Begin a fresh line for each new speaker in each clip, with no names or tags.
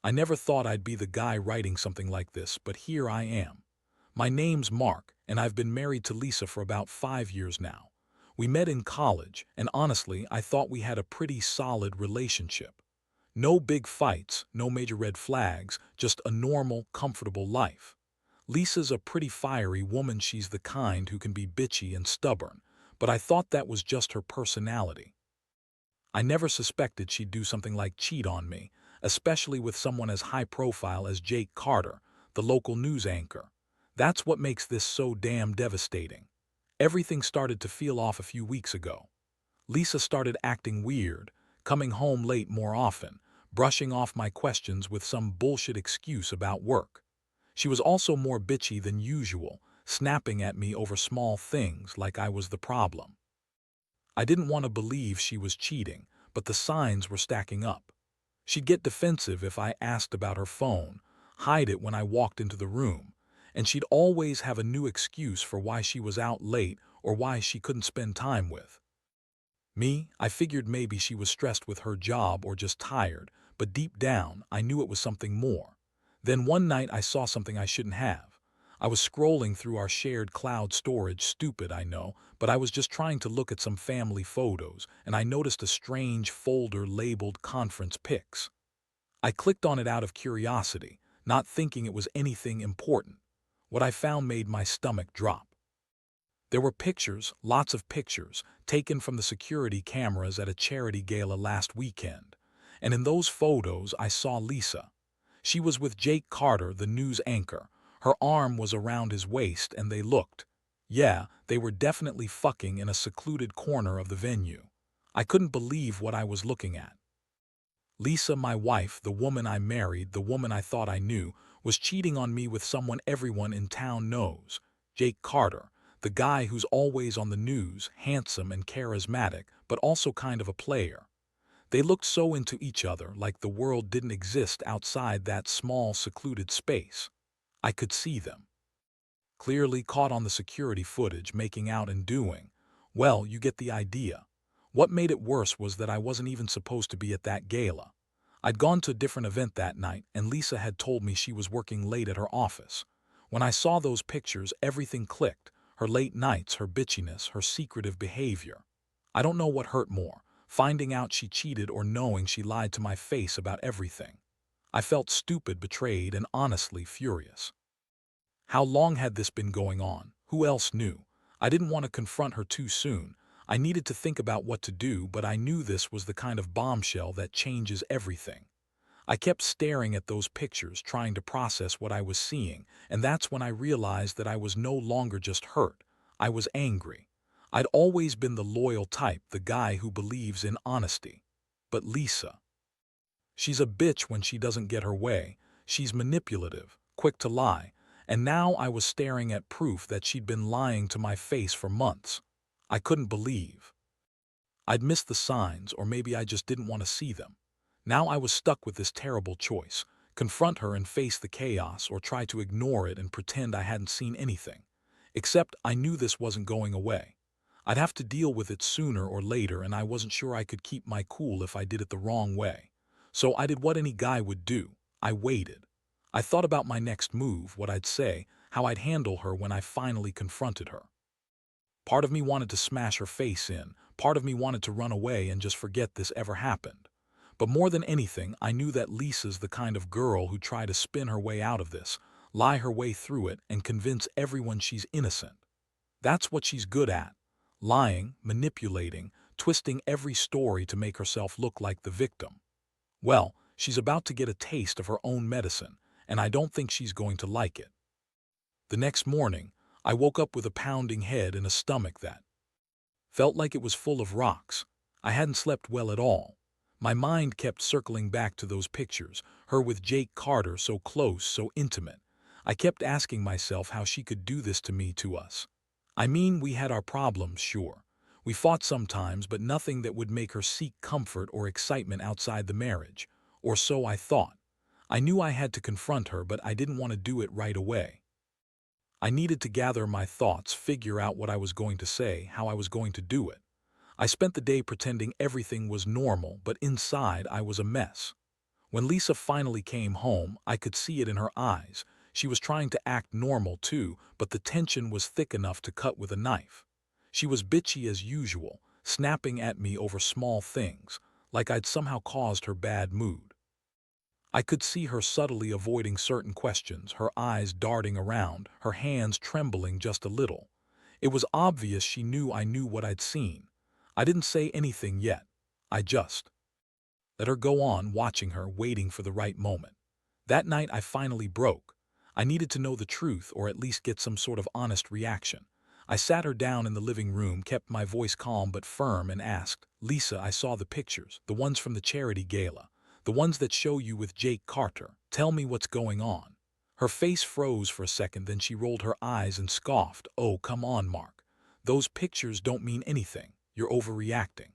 I never thought I'd be the guy writing something like this, but here I am. My name's Mark, and I've been married to Lisa for about 5 years now. We met in college, and honestly, I thought we had a pretty solid relationship. No big fights, no major red flags, just a normal, comfortable life. Lisa's a pretty fiery woman. She's the kind who can be bitchy and stubborn, but I thought that was just her personality. I never suspected she'd do something like cheat on me, especially with someone as high profile as Jake Carter, the local news anchor. That's what makes this so damn devastating. Everything started to feel off a few weeks ago. Lisa started acting weird, coming home late more often, brushing off my questions with some bullshit excuse about work. She was also more bitchy than usual, snapping at me over small things like I was the problem. I didn't want to believe she was cheating, but the signs were stacking up. She'd get defensive if I asked about her phone, hide it when I walked into the room, and she'd always have a new excuse for why she was out late or why she couldn't spend time with me. I figured maybe she was stressed with her job or just tired, but deep down, I knew it was something more. Then one night I saw something I shouldn't have. I was scrolling through our shared cloud storage, stupid, I know, but I was just trying to look at some family photos, and I noticed a strange folder labeled conference pics. I clicked on it out of curiosity, not thinking it was anything important. What I found made my stomach drop. There were pictures, lots of pictures, taken from the security cameras at a charity gala last weekend. And in those photos, I saw Lisa. She was with Jake Carter, the news anchor. Her arm was around his waist, and yeah, they were definitely fucking in a secluded corner of the venue. I couldn't believe what I was looking at. Lisa, my wife, the woman I married, the woman I thought I knew, was cheating on me with someone everyone in town knows. Jake Carter, the guy who's always on the news, handsome and charismatic, but also kind of a player. They looked so into each other, like the world didn't exist outside that small, secluded space. I could see them. Clearly caught on the security footage, making out and doing. Well, you get the idea. What made it worse was that I wasn't even supposed to be at that gala. I'd gone to a different event that night, and Lisa had told me she was working late at her office. When I saw those pictures, everything clicked. Her late nights, her bitchiness, her secretive behavior. I don't know what hurt more, finding out she cheated or knowing she lied to my face about everything. I felt stupid, betrayed, and honestly furious. How long had this been going on? Who else knew? I didn't want to confront her too soon. I needed to think about what to do, but I knew this was the kind of bombshell that changes everything. I kept staring at those pictures, trying to process what I was seeing, and that's when I realized that I was no longer just hurt. I was angry. I'd always been the loyal type, the guy who believes in honesty. But Lisa, she's a bitch when she doesn't get her way. She's manipulative, quick to lie, and now I was staring at proof that she'd been lying to my face for months. I couldn't believe I'd missed the signs, or maybe I just didn't want to see them. Now I was stuck with this terrible choice: confront her and face the chaos, or try to ignore it and pretend I hadn't seen anything. Except I knew this wasn't going away. I'd have to deal with it sooner or later, and I wasn't sure I could keep my cool if I did it the wrong way. So I did what any guy would do. I waited. I thought about my next move, what I'd say, how I'd handle her when I finally confronted her. Part of me wanted to smash her face in, part of me wanted to run away and just forget this ever happened. But more than anything, I knew that Lisa's the kind of girl who'd try to spin her way out of this, lie her way through it, and convince everyone she's innocent. That's what she's good at: lying, manipulating, twisting every story to make herself look like the victim. Well, she's about to get a taste of her own medicine, and I don't think she's going to like it. The next morning, I woke up with a pounding head and a stomach that felt like it was full of rocks. I hadn't slept well at all. My mind kept circling back to those pictures, her with Jake Carter, so close, so intimate. I kept asking myself how she could do this to me, to us. I mean, we had our problems, sure. We fought sometimes, but nothing that would make her seek comfort or excitement outside the marriage. Or so I thought. I knew I had to confront her, but I didn't want to do it right away. I needed to gather my thoughts, figure out what I was going to say, how I was going to do it. I spent the day pretending everything was normal, but inside I was a mess. When Lisa finally came home, I could see it in her eyes. She was trying to act normal too, but the tension was thick enough to cut with a knife. She was bitchy as usual, snapping at me over small things, like I'd somehow caused her bad mood. I could see her subtly avoiding certain questions, her eyes darting around, her hands trembling just a little. It was obvious she knew I knew what I'd seen. I didn't say anything yet. I just let her go on, watching her, waiting for the right moment. That night I finally broke. I needed to know the truth, or at least get some sort of honest reaction. I sat her down in the living room, kept my voice calm but firm, and asked, "Lisa, I saw the pictures, the ones from the charity gala, the ones that show you with Jake Carter. Tell me what's going on." Her face froze for a second, then she rolled her eyes and scoffed. "Oh, come on, Mark. Those pictures don't mean anything. You're overreacting.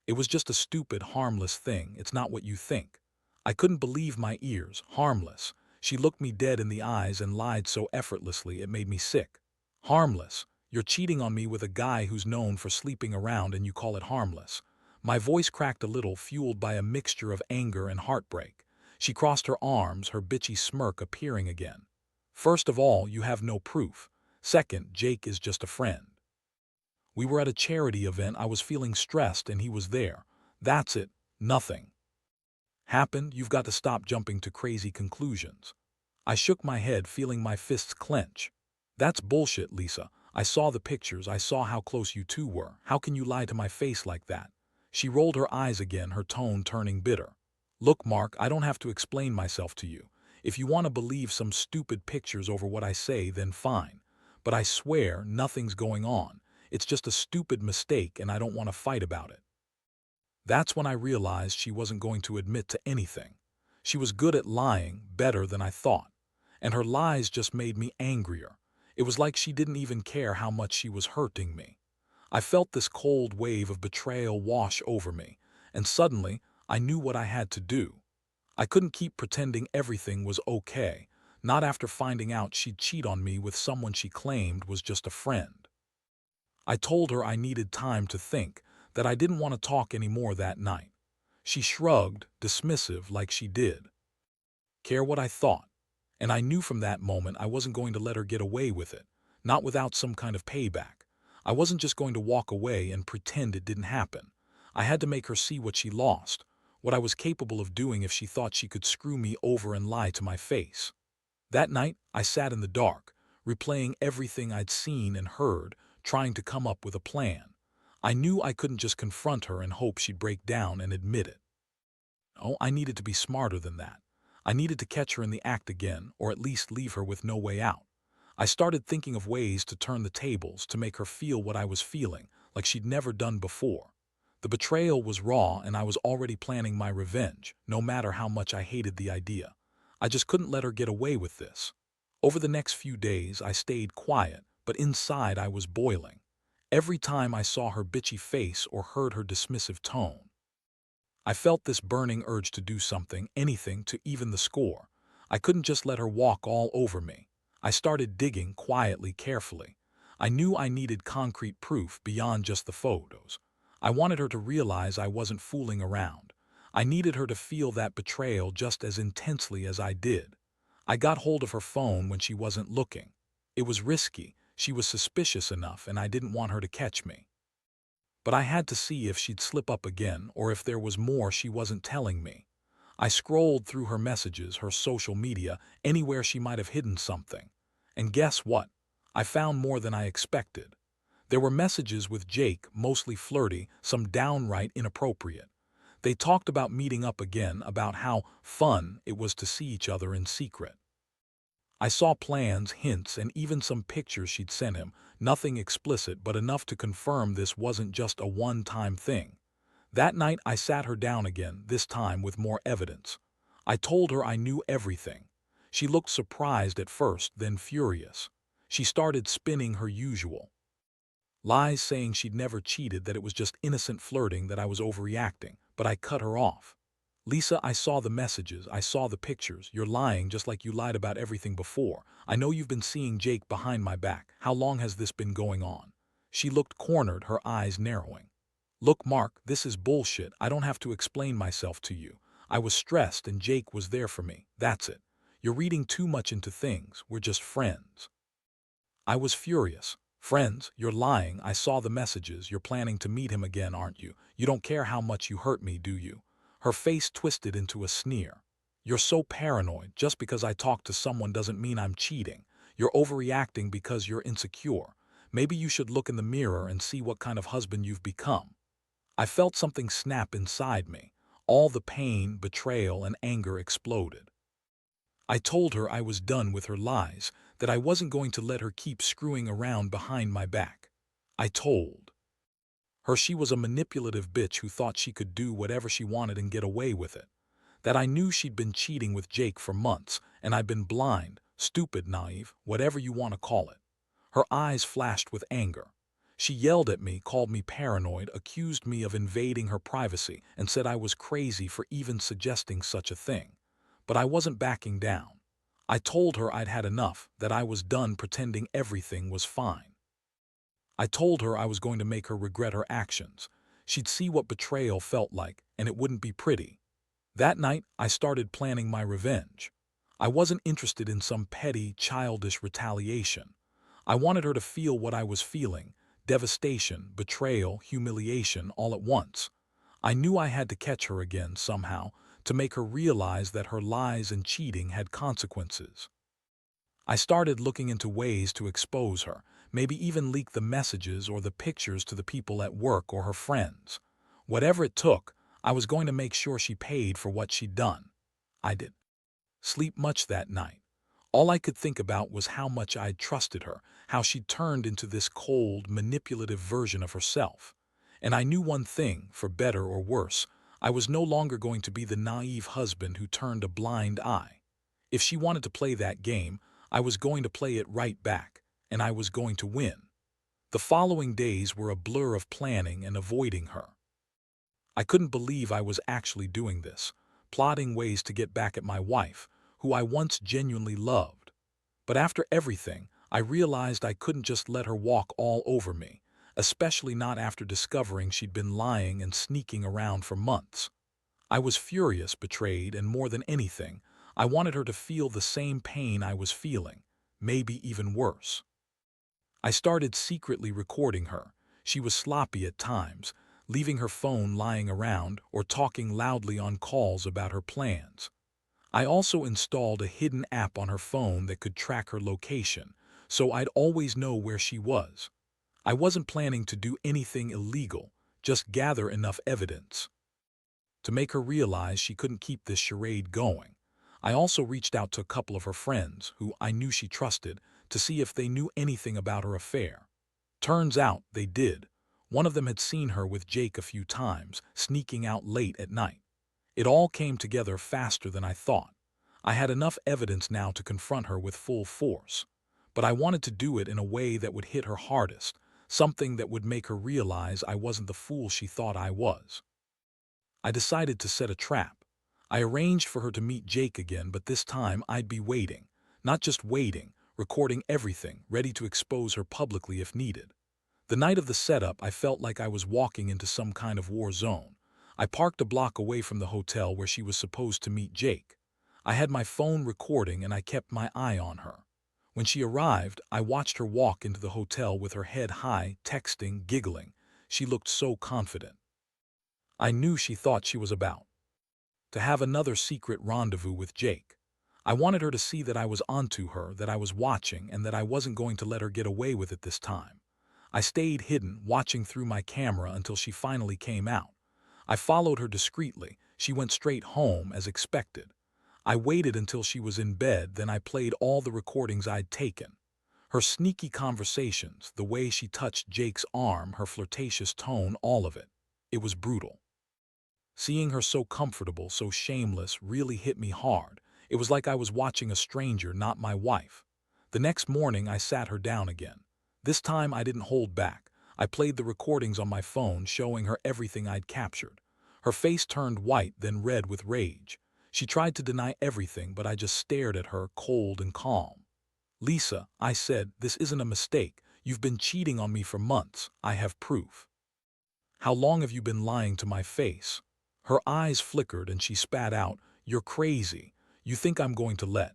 It was just a stupid, harmless thing. It's not what you think." I couldn't believe my ears. Harmless. She looked me dead in the eyes and lied so effortlessly it made me sick. Harmless. You're cheating on me with a guy who's known for sleeping around and you call it harmless. My voice cracked a little, fueled by a mixture of anger and heartbreak. She crossed her arms, her bitchy smirk appearing again. "First of all, you have no proof. Second, Jake is just a friend. We were at a charity event, I was feeling stressed and he was there. That's it. Nothing happened. You've got to stop jumping to crazy conclusions." I shook my head, feeling my fists clench. "That's bullshit, Lisa. I saw the pictures. I saw how close you two were. How can you lie to my face like that?" She rolled her eyes again, her tone turning bitter. "Look, Mark, I don't have to explain myself to you. If you want to believe some stupid pictures over what I say, then fine. But I swear nothing's going on. It's just a stupid mistake and I don't want to fight about it." That's when I realized she wasn't going to admit to anything. She was good at lying, better than I thought. And her lies just made me angrier. It was like she didn't even care how much she was hurting me. I felt this cold wave of betrayal wash over me, and suddenly I knew what I had to do. I couldn't keep pretending everything was okay, not after finding out she'd cheat on me with someone she claimed was just a friend. I told her I needed time to think, that I didn't want to talk anymore that night. She shrugged, dismissive like she did care what I thought. And I knew from that moment I wasn't going to let her get away with it, not without some kind of payback. I wasn't just going to walk away and pretend it didn't happen. I had to make her see what she lost, what I was capable of doing if she thought she could screw me over and lie to my face. That night, I sat in the dark, replaying everything I'd seen and heard, trying to come up with a plan. I knew I couldn't just confront her and hope she'd break down and admit it. Oh, I needed to be smarter than that. I needed to catch her in the act again, or at least leave her with no way out. I started thinking of ways to turn the tables, to make her feel what I was feeling, like she'd never done before. The betrayal was raw, and I was already planning my revenge, no matter how much I hated the idea. I just couldn't let her get away with this. Over the next few days, I stayed quiet, but inside I was boiling. Every time I saw her bitchy face or heard her dismissive tone, I felt this burning urge to do something, anything to even the score. I couldn't just let her walk all over me. I started digging quietly, carefully. I knew I needed concrete proof beyond just the photos. I wanted her to realize I wasn't fooling around. I needed her to feel that betrayal just as intensely as I did. I got hold of her phone when she wasn't looking. It was risky. She was suspicious enough, and I didn't want her to catch me. But I had to see if she'd slip up again or if there was more she wasn't telling me. I scrolled through her messages, her social media, anywhere she might have hidden something. And guess what? I found more than I expected. There were messages with Jake, mostly flirty, some downright inappropriate. They talked about meeting up again, about how fun it was to see each other in secret. I saw plans, hints, and even some pictures she'd sent him, nothing explicit but enough to confirm this wasn't just a one-time thing. That night I sat her down again, this time with more evidence. I told her I knew everything. She looked surprised at first, then furious. She started spinning her usual lies, saying she'd never cheated, that it was just innocent flirting, that I was overreacting, but I cut her off. "Lisa, I saw the messages, I saw the pictures. You're lying just like you lied about everything before. I know you've been seeing Jake behind my back. How long has this been going on?" She looked cornered, her eyes narrowing. "Look, Mark, this is bullshit. I don't have to explain myself to you. I was stressed and Jake was there for me. That's it. You're reading too much into things. We're just friends. I was furious. Friends, you're lying. I saw the messages. You're planning to meet him again, aren't you? You don't care how much you hurt me, do you? Her face twisted into a sneer. You're so paranoid. Just because I talk to someone doesn't mean I'm cheating. You're overreacting because you're insecure. Maybe you should look in the mirror and see what kind of husband you've become. I felt something snap inside me. All the pain, betrayal, and anger exploded. I told her I was done with her lies, that I wasn't going to let her keep screwing around behind my back. I told her she was a manipulative bitch who thought she could do whatever she wanted and get away with it. That I knew she'd been cheating with Jake for months, and I'd been blind, stupid, naive, whatever you want to call it. Her eyes flashed with anger. She yelled at me, called me paranoid, accused me of invading her privacy, and said I was crazy for even suggesting such a thing. But I wasn't backing down. I told her I'd had enough, that I was done pretending everything was fine. I told her I was going to make her regret her actions. She'd see what betrayal felt like, and it wouldn't be pretty. That night, I started planning my revenge. I wasn't interested in some petty, childish retaliation. I wanted her to feel what I was feeling: devastation, betrayal, humiliation, all at once. I knew I had to catch her again somehow, to make her realize that her lies and cheating had consequences. I started looking into ways to expose her, maybe even leak the messages or the pictures to the people at work or her friends. Whatever it took, I was going to make sure she paid for what she'd done. I did sleep much that night. All I could think about was how much I'd trusted her, how she'd turned into this cold, manipulative version of herself. And I knew one thing, for better or worse, I was no longer going to be the naive husband who turned a blind eye. If she wanted to play that game, I was going to play it right back, and I was going to win. The following days were a blur of planning and avoiding her. I couldn't believe I was actually doing this, plotting ways to get back at my wife, who I once genuinely loved. But after everything, I realized I couldn't just let her walk all over me, especially not after discovering she'd been lying and sneaking around for months. I was furious, betrayed, and more than anything, I wanted her to feel the same pain I was feeling, maybe even worse. I started secretly recording her. She was sloppy at times, leaving her phone lying around or talking loudly on calls about her plans. I also installed a hidden app on her phone that could track her location, so I'd always know where she was. I wasn't planning to do anything illegal, just gather enough evidence to make her realize she couldn't keep this charade going. I also reached out to a couple of her friends, who I knew she trusted, to see if they knew anything about her affair. Turns out they did. One of them had seen her with Jake a few times, sneaking out late at night. It all came together faster than I thought. I had enough evidence now to confront her with full force. But I wanted to do it in a way that would hit her hardest, something that would make her realize I wasn't the fool she thought I was. I decided to set a trap. I arranged for her to meet Jake again, but this time I'd be waiting. Not just waiting, recording everything, ready to expose her publicly if needed. The night of the setup, I felt like I was walking into some kind of war zone. I parked a block away from the hotel where she was supposed to meet Jake. I had my phone recording and I kept my eye on her. When she arrived, I watched her walk into the hotel with her head high, texting, giggling. She looked so confident. I knew she thought she was about to have another secret rendezvous with Jake. I wanted her to see that I was onto her, that I was watching, and that I wasn't going to let her get away with it this time. I stayed hidden, watching through my camera until she finally came out. I followed her discreetly. She went straight home, as expected. I waited until she was in bed, then I played all the recordings I'd taken. Her sneaky conversations, the way she touched Jake's arm, her flirtatious tone, all of it. It was brutal. Seeing her so comfortable, so shameless, really hit me hard. It was like I was watching a stranger, not my wife. The next morning, I sat her down again. This time, I didn't hold back. I played the recordings on my phone, showing her everything I'd captured. Her face turned white, then red with rage. She tried to deny everything, but I just stared at her, cold and calm. "Lisa," I said, "this isn't a mistake. You've been cheating on me for months. I have proof." "How long have you been lying to my face?" Her eyes flickered and she spat out, "You're crazy. You think I'm going to let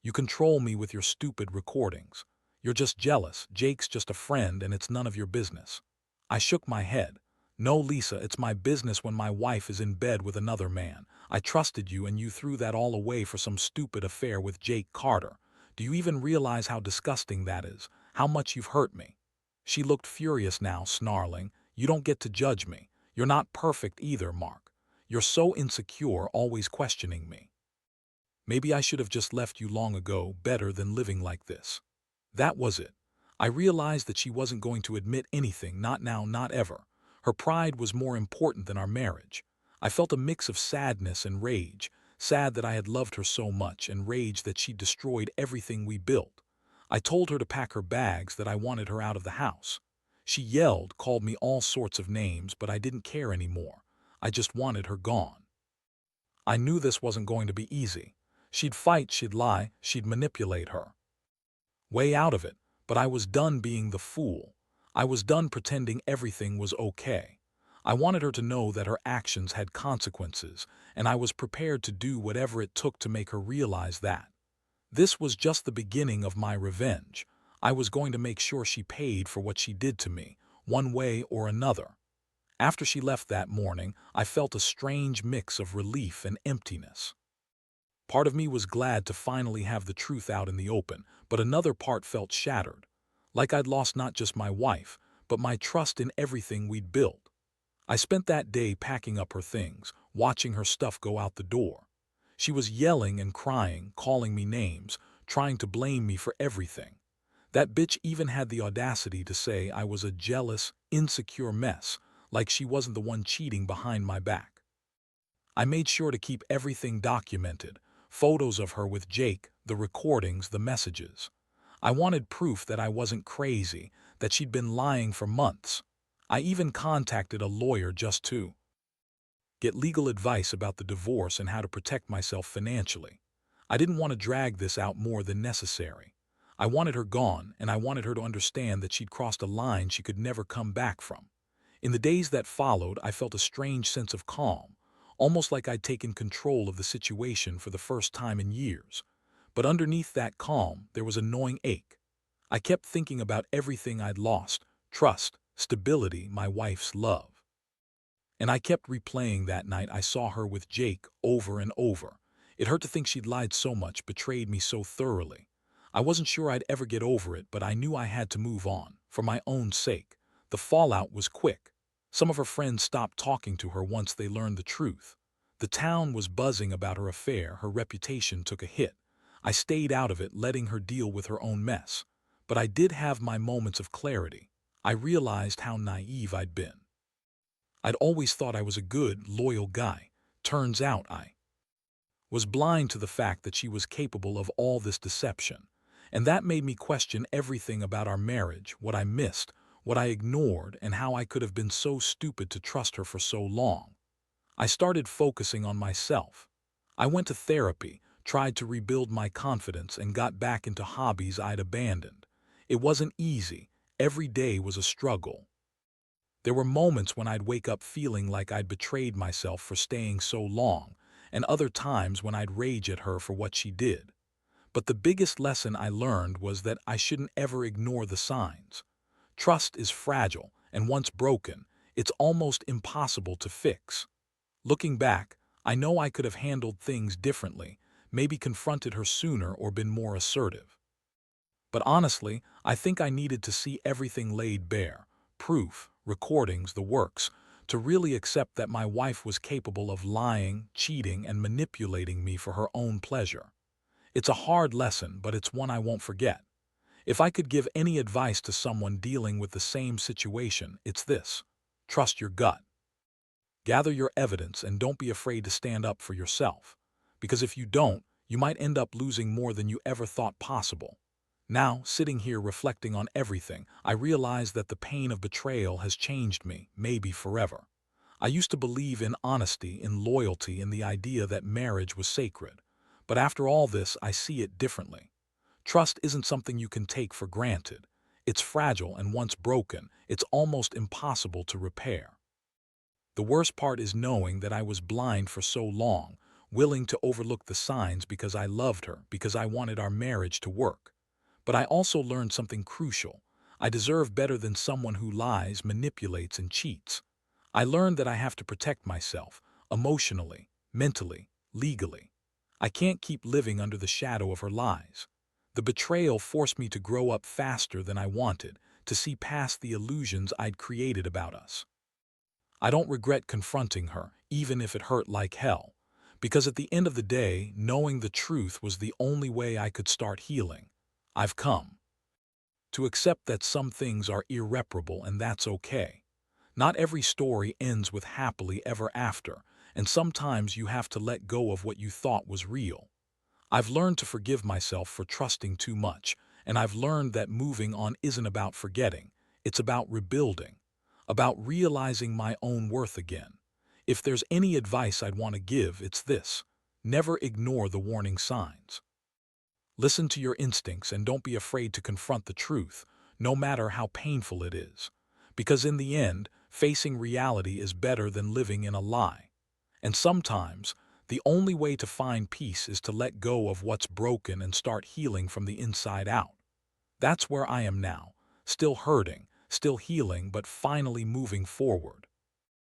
you control me with your stupid recordings. You're just jealous. Jake's just a friend and it's none of your business." I shook my head. "No, Lisa, it's my business when my wife is in bed with another man. I trusted you and you threw that all away for some stupid affair with Jake Carter. Do you even realize how disgusting that is? How much you've hurt me?" She looked furious now, snarling, "You don't get to judge me. You're not perfect either, Mark. You're so insecure, always questioning me. Maybe I should have just left you long ago, better than living like this." That was it. I realized that she wasn't going to admit anything, not now, not ever. Her pride was more important than our marriage. I felt a mix of sadness and rage, sad that I had loved her so much, and rage that she'd destroyed everything we built. I told her to pack her bags, that I wanted her out of the house. She yelled, called me all sorts of names, but I didn't care anymore. I just wanted her gone. I knew this wasn't going to be easy. She'd fight, she'd lie, she'd manipulate her way out of it, but I was done being the fool. I was done pretending everything was okay. I wanted her to know that her actions had consequences, and I was prepared to do whatever it took to make her realize that. This was just the beginning of my revenge. I was going to make sure she paid for what she did to me, one way or another. After she left that morning, I felt a strange mix of relief and emptiness. Part of me was glad to finally have the truth out in the open, but another part felt shattered. Like I'd lost not just my wife, but my trust in everything we'd built. I spent that day packing up her things, watching her stuff go out the door. She was yelling and crying, calling me names, trying to blame me for everything. That bitch even had the audacity to say I was a jealous, insecure mess, like she wasn't the one cheating behind my back. I made sure to keep everything documented, photos of her with Jake, the recordings, the messages. I wanted proof that I wasn't crazy, that she'd been lying for months. I even contacted a lawyer just to get legal advice about the divorce and how to protect myself financially. I didn't want to drag this out more than necessary. I wanted her gone, and I wanted her to understand that she'd crossed a line she could never come back from. In the days that followed, I felt a strange sense of calm, almost like I'd taken control of the situation for the first time in years. But underneath that calm, there was a gnawing ache. I kept thinking about everything I'd lost: trust, stability, my wife's love. And I kept replaying that night I saw her with Jake over and over. It hurt to think she'd lied so much, betrayed me so thoroughly. I wasn't sure I'd ever get over it, but I knew I had to move on, for my own sake. The fallout was quick. Some of her friends stopped talking to her once they learned the truth. The town was buzzing about her affair, her reputation took a hit. I stayed out of it, letting her deal with her own mess. But I did have my moments of clarity. I realized how naive I'd been. I'd always thought I was a good, loyal guy. Turns out I was blind to the fact that she was capable of all this deception. And that made me question everything about our marriage, what I missed, what I ignored, and how I could have been so stupid to trust her for so long. I started focusing on myself. I went to therapy, tried to rebuild my confidence, and got back into hobbies I'd abandoned. It wasn't easy. Every day was a struggle. There were moments when I'd wake up feeling like I'd betrayed myself for staying so long, and other times when I'd rage at her for what she did. But the biggest lesson I learned was that I shouldn't ever ignore the signs. Trust is fragile, and once broken, it's almost impossible to fix. Looking back, I know I could have handled things differently, maybe confronted her sooner or been more assertive. But honestly, I think I needed to see everything laid bare, proof, recordings, the works, to really accept that my wife was capable of lying, cheating, and manipulating me for her own pleasure. It's a hard lesson, but it's one I won't forget. If I could give any advice to someone dealing with the same situation, it's this: trust your gut. Gather your evidence and don't be afraid to stand up for yourself. Because if you don't, you might end up losing more than you ever thought possible. Now, sitting here reflecting on everything, I realize that the pain of betrayal has changed me, maybe forever. I used to believe in honesty, in loyalty, in the idea that marriage was sacred. But after all this, I see it differently. Trust isn't something you can take for granted. It's fragile, and once broken, it's almost impossible to repair. The worst part is knowing that I was blind for so long, willing to overlook the signs because I loved her, because I wanted our marriage to work. But I also learned something crucial. I deserve better than someone who lies, manipulates, and cheats. I learned that I have to protect myself, emotionally, mentally, legally. I can't keep living under the shadow of her lies. The betrayal forced me to grow up faster than I wanted, to see past the illusions I'd created about us. I don't regret confronting her, even if it hurt like hell, because at the end of the day, knowing the truth was the only way I could start healing. I've come to accept that some things are irreparable, and that's okay. Not every story ends with happily ever after, and sometimes you have to let go of what you thought was real. I've learned to forgive myself for trusting too much, and I've learned that moving on isn't about forgetting. It's about rebuilding, about realizing my own worth again. If there's any advice I'd want to give, it's this: never ignore the warning signs. Listen to your instincts and don't be afraid to confront the truth, no matter how painful it is. Because in the end, facing reality is better than living in a lie. And sometimes, the only way to find peace is to let go of what's broken and start healing from the inside out. That's where I am now, still hurting, still healing, but finally moving forward.